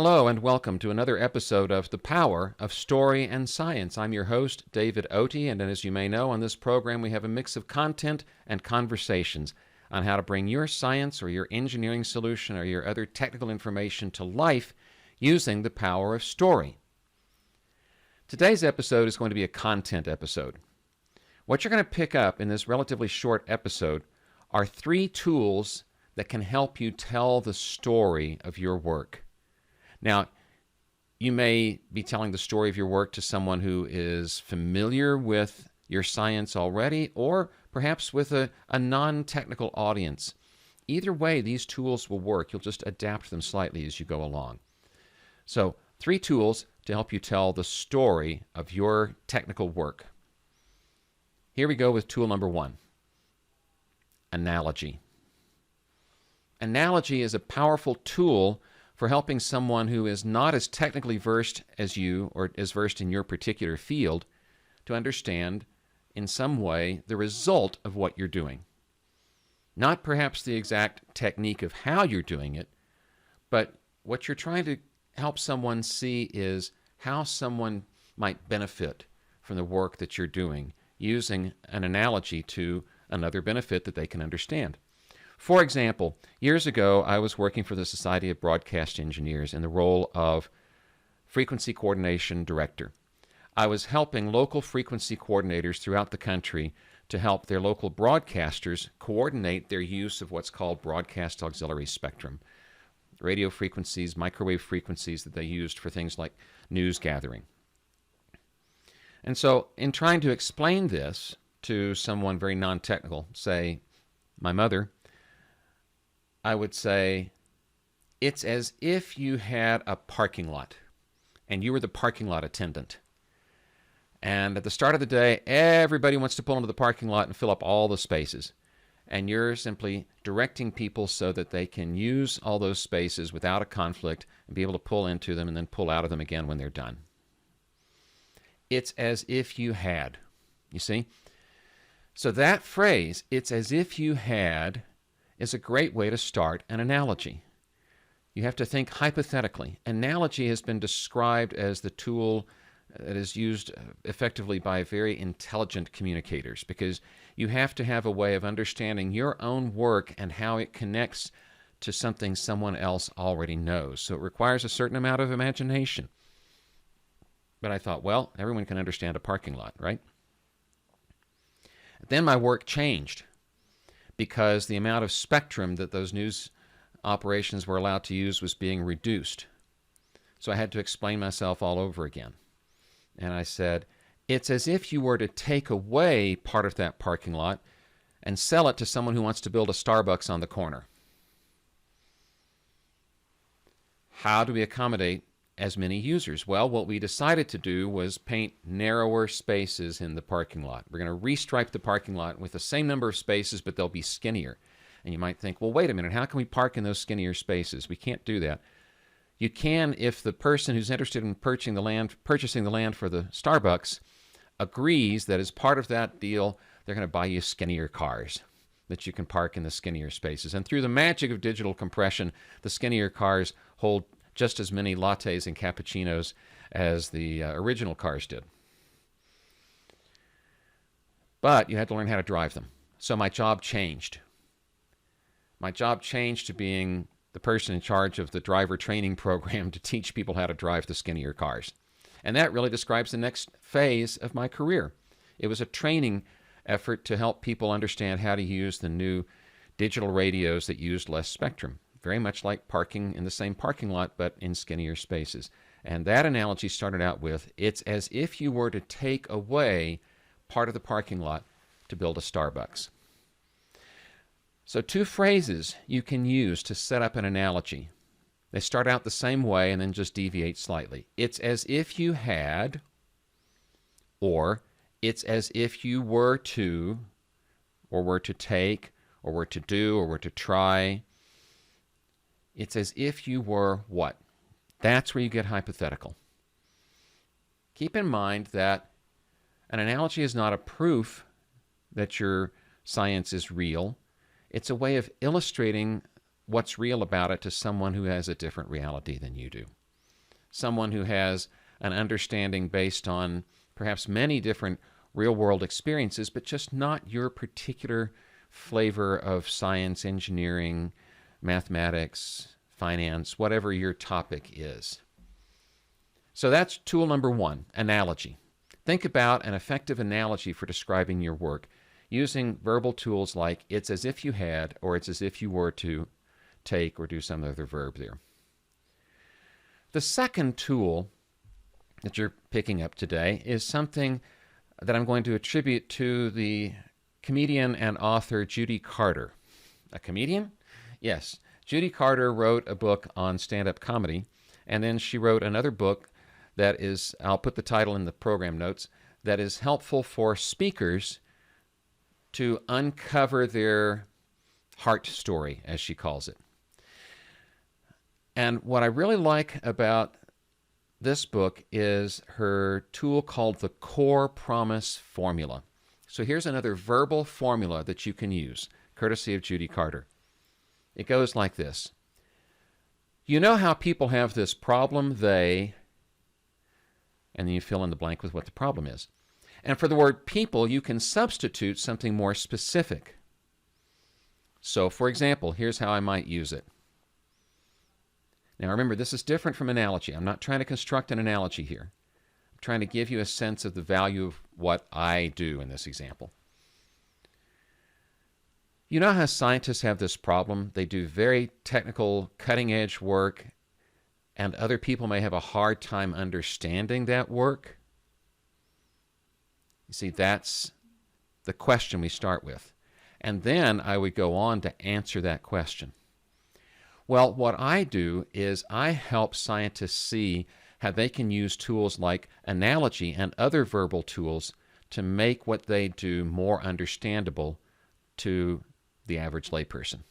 Hello and welcome to another episode of The Power of Story and Science. I'm your host, David Oatey, and as you may know, on this program we have a mix of content and conversations on how to bring your science or your engineering solution or your other technical information to life using the power of story. Today's episode is going to be a content episode. What you're going to pick up in this relatively short episode are 3 tools that can help you tell the story of your work. Now, you may be telling the story of your work to someone who is familiar with your science already, or perhaps with a non-technical audience. Either way, these tools will work. You'll just adapt them slightly as you go along. So, 3 tools to help you tell the story of your technical work. Here we go with tool number 1, analogy. Analogy is a powerful tool for helping someone who is not as technically versed as you or as versed in your particular field to understand in some way the result of what you're doing. Not perhaps the exact technique of how you're doing it, but what you're trying to help someone see is how someone might benefit from the work that you're doing using an analogy to another benefit that they can understand. For example, years ago, I was working for the Society of Broadcast Engineers in the role of Frequency Coordination Director. I was helping local frequency coordinators throughout the country to help their local broadcasters coordinate their use of what's called broadcast auxiliary spectrum, radio frequencies, microwave frequencies that they used for things like news gathering. And so in trying to explain this to someone very non-technical, say my mother, I would say, it's as if you had a parking lot and you were the parking lot attendant. And at the start of the day, everybody wants to pull into the parking lot and fill up all the spaces. And you're simply directing people so that they can use all those spaces without a conflict and be able to pull into them and then pull out of them again when they're done. It's as if you had. You see? So that phrase, it's as if you had, is a great way to start an analogy. You have to think hypothetically. Analogy has been described as the tool that is used effectively by very intelligent communicators because you have to have a way of understanding your own work and how it connects to something someone else already knows. So it requires a certain amount of imagination. But I thought, well, everyone can understand a parking lot, right? Then my work changed, because the amount of spectrum that those news operations were allowed to use was being reduced. So I had to explain myself all over again. And I said, it's as if you were to take away part of that parking lot and sell it to someone who wants to build a Starbucks on the corner. How do we accommodate as many users? Well, what we decided to do was paint narrower spaces in the parking lot. We're going to restripe the parking lot with the same number of spaces, but they'll be skinnier. And you might think, well, wait a minute, how can we park in those skinnier spaces? We can't do that. You can if the person who's interested in purchasing the land for the Starbucks agrees that as part of that deal, they're going to buy you skinnier cars that you can park in the skinnier spaces. And through the magic of digital compression, the skinnier cars hold just as many lattes and cappuccinos as the original cars did. But you had to learn how to drive them. So my job changed. My job changed to being the person in charge of the driver training program to teach people how to drive the skinnier cars. And that really describes the next phase of my career. It was a training effort to help people understand how to use the new digital radios that used less spectrum. Very much like parking in the same parking lot, but in skinnier spaces. And that analogy started out with, it's as if you were to take away part of the parking lot to build a Starbucks. So 2 phrases you can use to set up an analogy. They start out the same way and then just deviate slightly. It's as if you had, or it's as if you were to, or were to take, or were to do, or were to try. It's as if you were what? That's where you get hypothetical. Keep in mind that an analogy is not a proof that your science is real. It's a way of illustrating what's real about it to someone who has a different reality than you do. someone who has an understanding based on perhaps many different real-world experiences, but just not your particular flavor of science, engineering, mathematics, finance, whatever your topic is. So that's tool number one, analogy. Think about an effective analogy for describing your work using verbal tools like it's as if you had, or it's as if you were to take, or do some other verb there. The second tool that you're picking up today is something that I'm going to attribute to the comedian and author Judy Carter. A comedian? Yes. Judy Carter wrote a book on stand-up comedy, and then she wrote another book that is, I'll put the title in the program notes, that is helpful for speakers to uncover their heart story, as she calls it. And what I really like about this book is her tool called the Core Promise Formula. So here's another verbal formula that you can use, courtesy of Judy Carter. It goes like this. You know how people have this problem, and then you fill in the blank with what the problem is. And for the word people, you can substitute something more specific. So, for example, here's how I might use it. Now remember, this is different from analogy. I'm not trying to construct an analogy here. I'm trying to give you a sense of the value of what I do in this example. You know how scientists have this problem? They do very technical, cutting-edge work, and other people may have a hard time understanding that work? You see, that's the question we start with. And then I would go on to answer that question. Well, what I do is I help scientists see how they can use tools like analogy and other verbal tools to make what they do more understandable to the average layperson.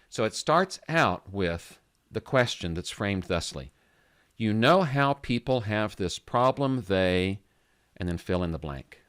So it starts out with the question that's framed thusly. You know how people have this problem, and then fill in the blank.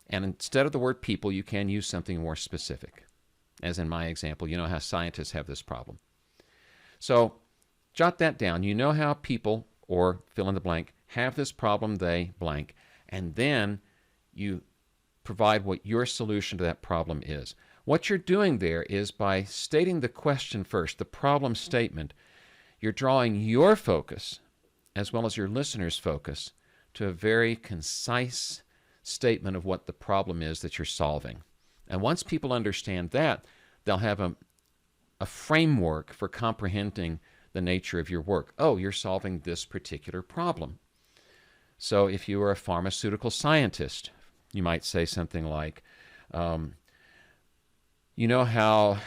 And instead of the word people, you can use something more specific. As in my example, you know how scientists have this problem. So jot that down. You know how people, or fill in the blank, have this problem, blank, and then you provide what your solution to that problem is. What you're doing there is by stating the question first, the problem statement, you're drawing your focus, as well as your listener's focus, to a very concise statement of what the problem is that you're solving. And once people understand that, they'll have a framework for comprehending the nature of your work. Oh, you're solving this particular problem. So if you were a pharmaceutical scientist, you might say something like, you know how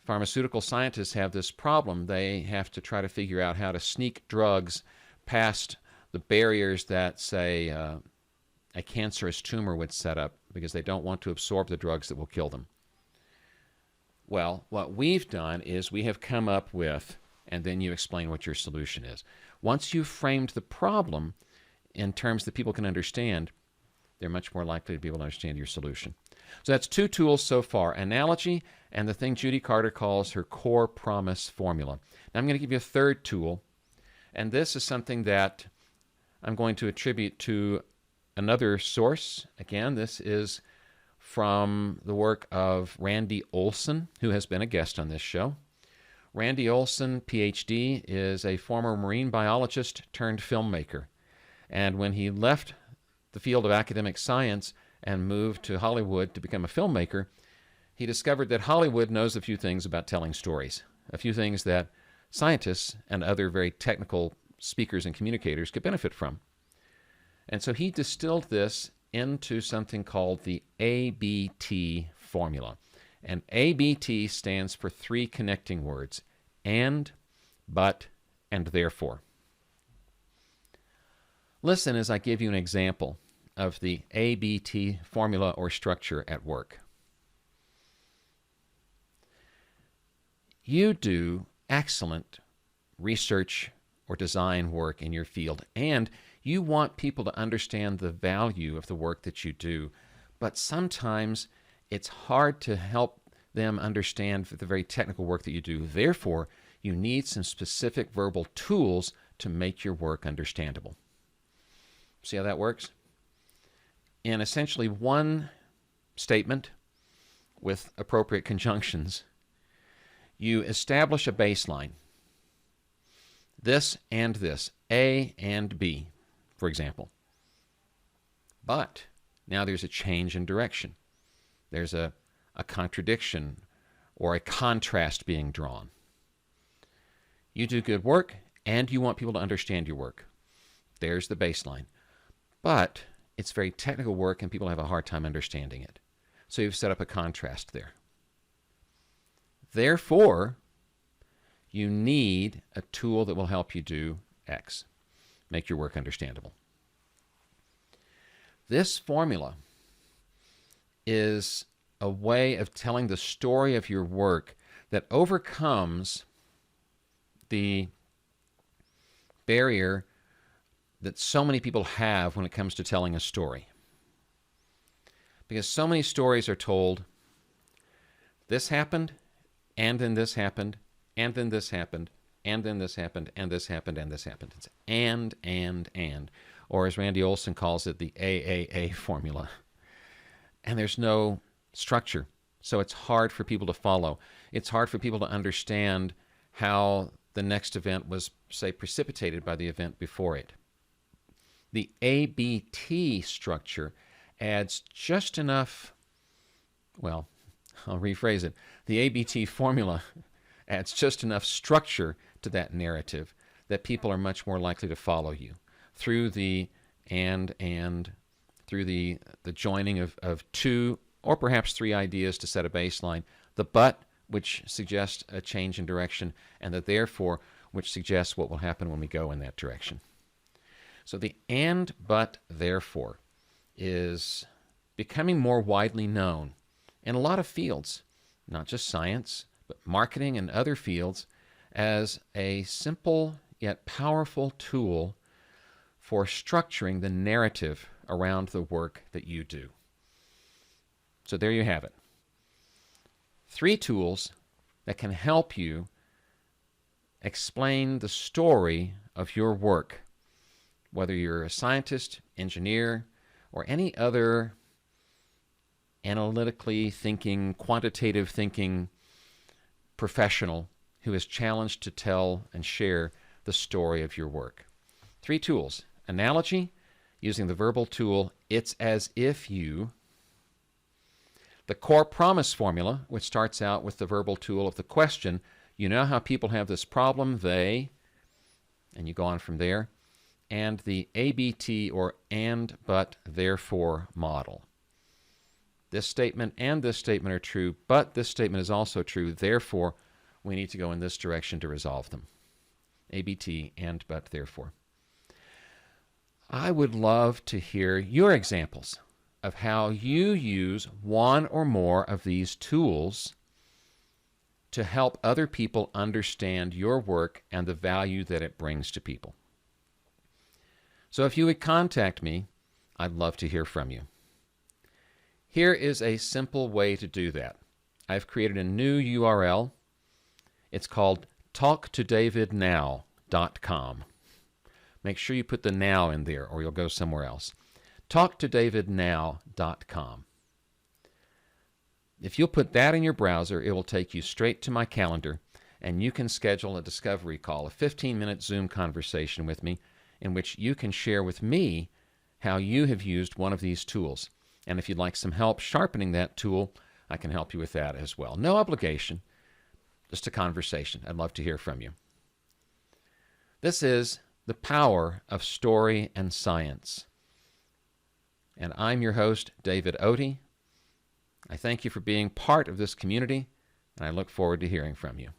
pharmaceutical scientists have this problem. They have to try to figure out how to sneak drugs past the barriers that, say, a cancerous tumor would set up because they don't want to absorb the drugs that will kill them. Well, what we've done is we have come up with, and then you explain what your solution is. Once you've framed the problem in terms that people can understand, they're much more likely to be able to understand your solution. So that's two tools so far, analogy and the thing Judy Carter calls her core promise formula. Now I'm going to give you a third tool, and this is something that I'm going to attribute to another source. Again, this is from the work of Randy Olson, who has been a guest on this show. Randy Olson, PhD, is a former marine biologist turned filmmaker. And when he left the field of academic science and moved to Hollywood to become a filmmaker, he discovered that Hollywood knows a few things about telling stories, a few things that scientists and other very technical speakers and communicators could benefit from. And so he distilled this into something called the Abt Formula. And Abt stands for three connecting words: and, but, and therefore. Listen as I give you an example of the Abt formula or structure at work. You do excellent research or design work in your field, and you want people to understand the value of the work that you do, but sometimes it's hard to help them understand the very technical work that you do. Therefore, You need some specific verbal tools to make your work understandable. See how that works? In essentially one statement with appropriate conjunctions, you establish a baseline. This and this, A and B, for example. But now there's a change in direction. There's a contradiction or a contrast being drawn. You do good work, and you want people to understand your work. There's the baseline. But it's very technical work, and people have a hard time understanding it. So you've set up a contrast there. Therefore, you need a tool that will help you do X, make your work understandable. This formula is a way of telling the story of your work that overcomes the barrier that so many people have when it comes to telling a story. Because so many stories are told, this happened, and then this happened, and then this happened, and then this happened, and this happened, and this happened. It's and. Or as Randy Olson calls it, the AAA formula. And there's no structure. So it's hard for people to follow. It's hard for people to understand how the next event was, say, precipitated by the event before it. The ABT structure adds just enough, well, I'll rephrase it. The ABT formula adds just enough structure to that narrative that people are much more likely to follow you through the and through the joining of two or perhaps three ideas to set a baseline, the but, which suggests a change in direction, and the therefore, which suggests what will happen when we go in that direction. So the and, but, therefore is becoming more widely known in a lot of fields, not just science, but marketing and other fields, as a simple yet powerful tool for structuring the narrative around the work that you do. So there you have it. 3 tools that can help you explain the story of your work, whether you're a scientist, engineer, or any other analytically thinking, quantitative thinking professional who is challenged to tell and share the story of your work. 3 tools. Analogy, using the verbal tool, it's as if you. The core promise formula, which starts out with the verbal tool of the question, you know how people have this problem, they, and you go on from there. And the ABT, or and, but, therefore model. This statement and this statement are true, but this statement is also true. Therefore, we need to go in this direction to resolve them. ABT, and, but, therefore. I would love to hear your examples of how you use one or more of these tools to help other people understand your work and the value that it brings to people. So if you would contact me, I'd love to hear from you. Here is a simple way to do that. I've created a new URL. It's called talktodavidnow.com. Make sure you put the now in there or you'll go somewhere else. talktodavidnow.com. If you'll put that in your browser, it will take you straight to my calendar, and you can schedule a discovery call, a 15-minute Zoom conversation with me, in which you can share with me how you have used one of these tools. And if you'd like some help sharpening that tool, I can help you with that as well. No obligation, just a conversation. I'd love to hear from you. This is the power of story and science. And I'm your host, David Oatey. I thank you for being part of this community, and I look forward to hearing from you.